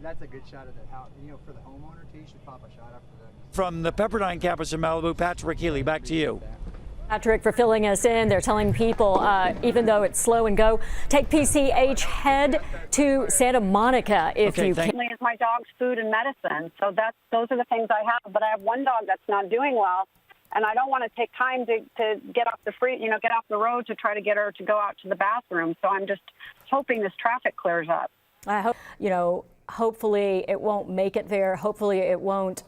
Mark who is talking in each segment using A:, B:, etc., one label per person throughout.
A: That's a good shot of that house. You know, for the homeowner too, you should pop a shot up for them.
B: From the Pepperdine campus in Malibu, Patrick Healy, back to you.
C: Patrick, for filling us in. They're telling people, even though it's slow and go, take PCH, head to Santa Monica if you can.
D: Is my dog's food and medicine. So those are the things I have. But I have one dog that's not doing well, and I don't want to take time to get off get off the road to try to get her to go out to the bathroom. So I'm just hoping this traffic clears up.
C: I hope, hopefully it won't make it there. Hopefully it won't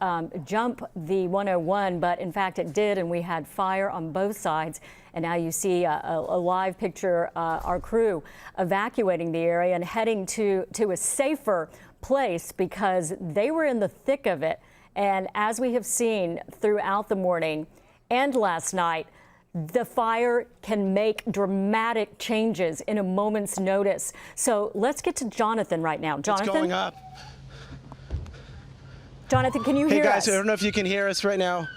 C: jump the 101, but in fact it did, and we had fire on both sides. And now you see a live picture, our crew evacuating the area and heading to a safer place because they were in the thick of it. And as we have seen throughout the morning and last night, the fire can make dramatic changes in a moment's notice. So let's get to Jonathan right now. Jonathan?
E: It's going up.
C: Jonathan, can you hear us?
E: Hey guys, I don't know if you can hear us right now.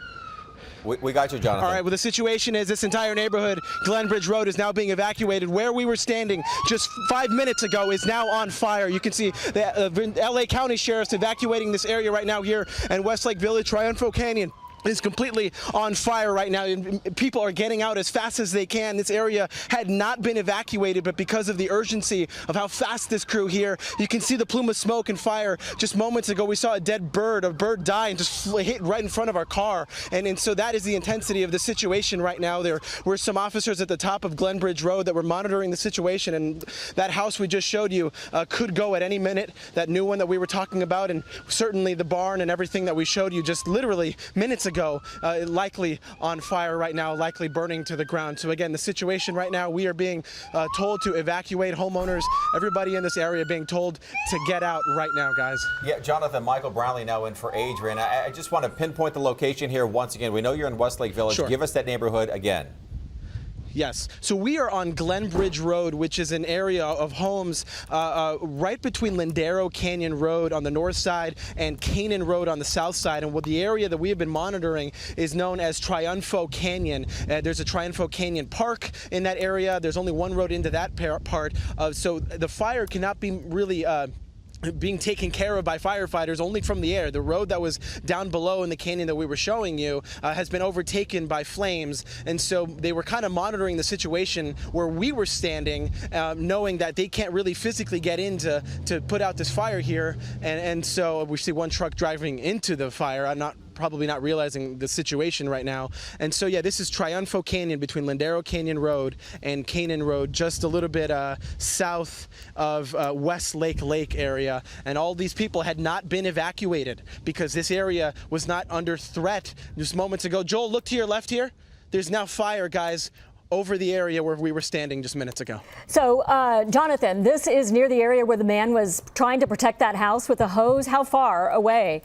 F: We got you, Jonathan.
E: All right, well, the situation is this entire neighborhood, Glenbridge Road, is now being evacuated. Where we were standing just 5 minutes ago is now on fire. You can see the LA County Sheriff's evacuating this area right now here in Westlake Village, Triunfo Canyon. Is completely on fire right now. People are getting out as fast as they can. This area had not been evacuated, but because of the urgency of how fast this crew here, you can see the plume of smoke and fire. Just moments ago, we saw a bird die and just hit right in front of our car. And so that is the intensity of the situation right now. There were some officers at the top of Glenbridge Road that were monitoring the situation, and that house we just showed you could go at any minute. That new one that we were talking about, and certainly the barn and everything that we showed you just literally minutes ago. Likely on fire right now, likely burning to the ground. So again, the situation right now, we are being told to evacuate. Homeowners, everybody in this area being told to get out right now, guys.
F: Yeah, Jonathan, Michael Brownlee now in for Adrian. I just want to pinpoint the location here once again. We know you're in Westlake Village.
E: Sure.
F: Give us that neighborhood again.
E: Yes. So we are on Glenbridge Road, which is an area of homes right between Lindero Canyon Road on the north side and Canaan Road on the south side. And what the area that we have been monitoring is known as Triunfo Canyon. There's a Triunfo Canyon Park in that area. There's only one road into that part. So the fire cannot be really being taken care of by firefighters only from the air. The road that was down below in the canyon that we were showing you has been overtaken by flames, and so they were kind of monitoring the situation where we were standing, knowing that they can't really physically get in to put out this fire here, and so we see one truck driving into the fire. Probably not realizing the situation right now. And so, yeah, this is Triunfo Canyon between Lindero Canyon Road and Canaan Road, just a little bit south of Westlake Lake area. And all these people had not been evacuated because this area was not under threat just moments ago. Joel, look to your left here. There's now fire, guys, over the area where we were standing just minutes ago. So,
C: Jonathan, this is near the area where the man was trying to protect that house with a hose. How far away?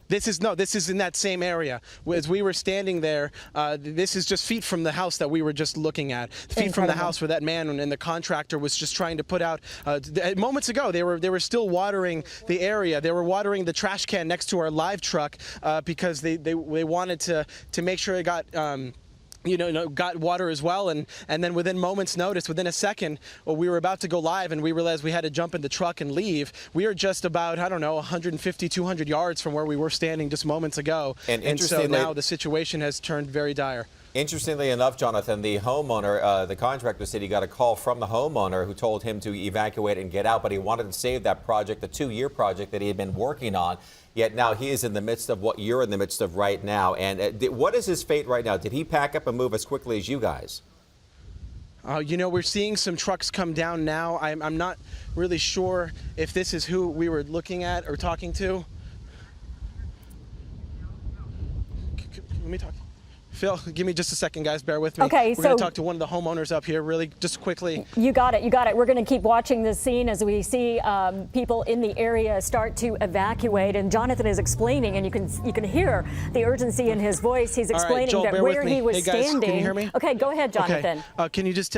E: This is in that same area. As we were standing there, this is just feet from the house that we were just looking at. Feet from the house where that man and the contractor was just trying to put out. Moments ago, they were still watering the area. They were watering the trash can next to our live truck because they wanted to make sure it got. Got water as well, and then within moments' notice, within a second, we were about to go live, and we realized we had to jump in the truck and leave. We are just about, 150, 200 yards from where we were standing just moments ago, and so now the situation has turned very dire.
F: Interestingly enough, Jonathan, the homeowner, the contractor said he got a call from the homeowner who told him to evacuate and get out, but he wanted to save that project, the 2-year project that he had been working on. Yet now he is in the midst of what you're in the midst of right now. And what is his fate right now? Did he pack up and move as quickly as you guys?
E: We're seeing some trucks come down now. I'm not really sure if this is who we were looking at or talking to. Let me talk. Phil, give me just a second, guys. Bear with me.
C: Okay,
E: we're going to talk to one of the homeowners up here really just quickly.
C: You got it. We're going to keep watching this scene as we see people in the area start to evacuate. And Jonathan is explaining, and you can hear the urgency in his voice. He's explaining
E: Joel,
C: that where he was standing.
E: Can you hear me?
C: Okay, go ahead, Jonathan.
E: Okay. Can you just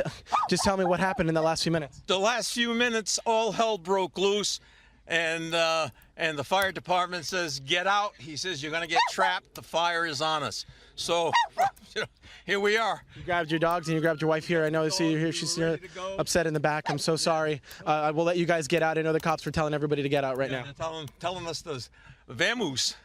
E: tell me what happened in the last few minutes?
G: The last few minutes, all hell broke loose, and the fire department says, get out. He says, you're going to get trapped. The fire is on us. So here we are.
E: You grabbed your dogs and you grabbed your wife here. I know I see you here. She's here upset in the back. I'm so sorry. I will let you guys get out. I know the cops were telling everybody to get out right now.
G: They're telling us those vamoose.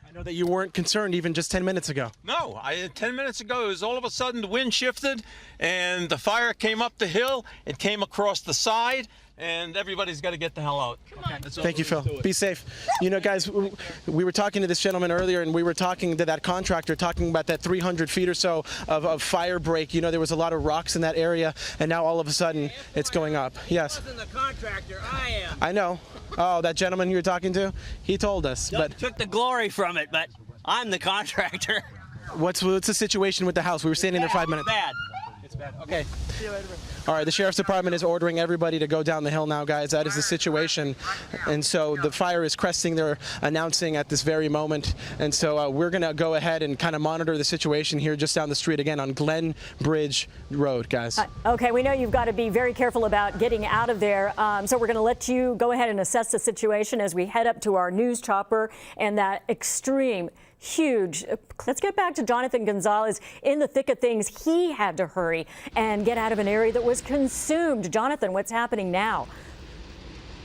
E: I know that you weren't concerned even just 10 minutes ago.
G: No, 10 minutes ago, it was all of a sudden the wind shifted and the fire came up the hill. It came across the side. And everybody's got to get the hell out.
E: Thank you, Phil. Be safe. You know, guys, we were talking to this gentleman earlier, and we were talking to that contractor, talking about that 300 feet or so of fire break. You know, there was a lot of rocks in that area, and now all of a sudden it's going up. Yes.
H: I wasn't the contractor, I am.
E: I know. Oh, that gentleman you were talking to? He told us.
H: Doug took the glory from it, but I'm the contractor.
E: What's the situation with the house? We were standing there 5 minutes.
H: Bad.
E: It's bad. Okay. See you later. All right, the sheriff's department is ordering everybody to go down the hill now, guys. That is the situation. And so the fire is cresting. They're announcing at this very moment. And so we're going to go ahead and kind of monitor the situation here just down the street again on Glen Bridge Road, guys.
C: Okay, we know you've got to be very careful about getting out of there. So we're going to let you go ahead and assess the situation as we head up to our news chopper and that extreme huge. Let's get back to Jonathan Gonzalez. In the thick of things, he had to hurry and get out of an area that was consumed. Jonathan, what's happening now?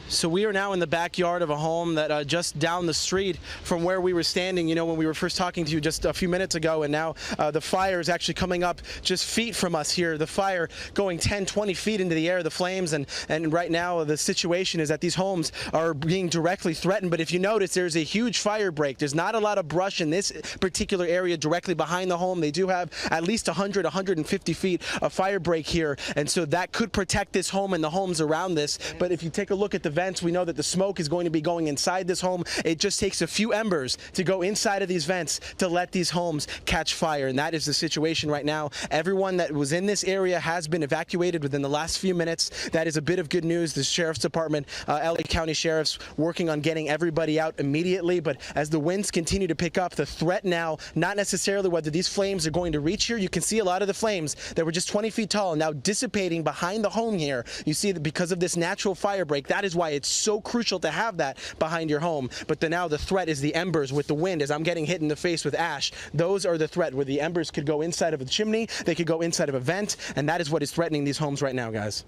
E: So we are now in the backyard of a home that just down the street from where we were standing, you know, when we were first talking to you just a few minutes ago. And now the fire is actually coming up just feet from us here. The fire going 10, 20 feet into the air, the flames. And right now the situation is that these homes are being directly threatened. But if you notice, there's a huge fire break. There's not a lot of brush in this particular area directly behind the home. They do have at least 100, 150 feet of fire break here. And so that could protect this home and the homes around this. But if you take a look at the vents, we know that the smoke is going to be going inside this home. It just takes a few embers to go inside of these vents to let these homes catch fire. And that is the situation right now. Everyone that was in this area has been evacuated within the last few minutes. That is a bit of good news. The Sheriff's Department, LA County Sheriff's working on getting everybody out immediately. But as the winds continue to pick up, the threat now, not necessarily whether these flames are going to reach here. You can see a lot of the flames that were just 20 feet tall and now dissipating behind the home here. You see that because of this natural fire break, that is why it's so crucial to have that behind your home. But now the threat is the embers with the wind. As I'm getting hit in the face with ash, those are the threat, where the embers could go inside of a chimney, they could go inside of a vent, and that is what is threatening these homes right now, guys.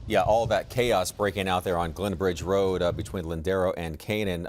F: Yeah, all that chaos breaking out there on Glen Bridge Road between Lindero and Canaan.